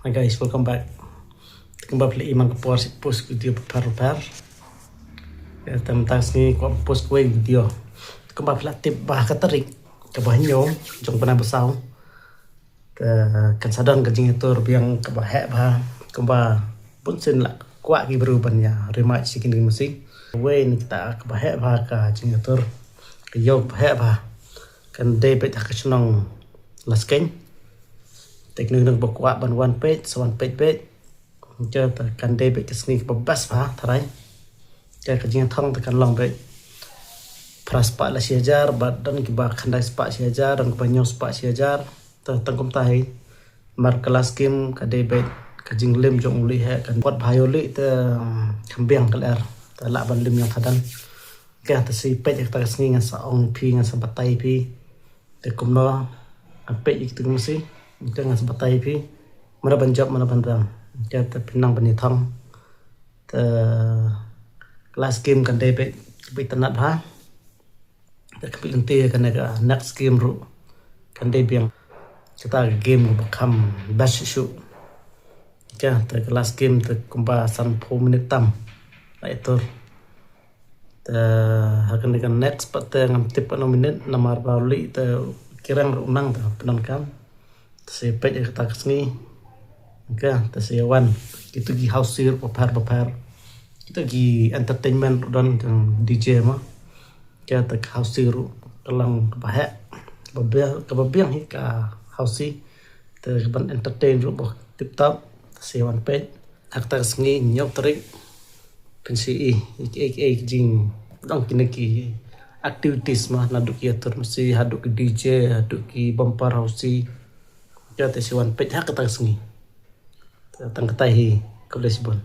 Hi guys, welcome back. Kembali iman ke post video par. Ya, tentang sini ko post ko video. Kembali tip bah katarik ke banyo jong pernah besau. Kan sadon ke jing itu biang ke bah kemba pun sen lah kuat ki berubannya remote sikin di musik. We ni kita ke bah ka jing itu ke yo bah kan debet ke senong lasken. Teknik nang berkuat ban one page chơi kan debit ke sini bebas tarai chơi ke jing thong tekan long be praspa la siajar badan ki ba khandai spa siajar dan banyo spa siajar tangkum tai mar kelas kim ka debit ke jing lim jong uli he kan buat violi te kambiang keler ta la ban lim yang thadan ke ta si page ta sini ngan sa ong pi ngan sa batai pi te kumno ape ik tu mesti ngan sa batai pi mana banjab mana bandang jata pinang penithong te kelas game kan debit bi tanat ha te kapilente kan ga next game ru kan debiang kita game bakam bash shoot ja te kelas game te kumpa san 4 minit tam itu te hakan dengan next pat ngam tip 6 minit namar bauli te kirang unang te penangkan se pet kita kesini okay, tersewan kita gi house sir papar kita gi entertainment dan DJ mah kita house sir dalam bahaya kebabiang hika house terban entertain ru tip top tersewan pet akta sengi nyok terik pensi jing dong kini ki activities mah naduk ya tur mesti haduk DJ haduk ki bumper house kita tersewan pet hak kata sengi tang ketahi ke Lisbon.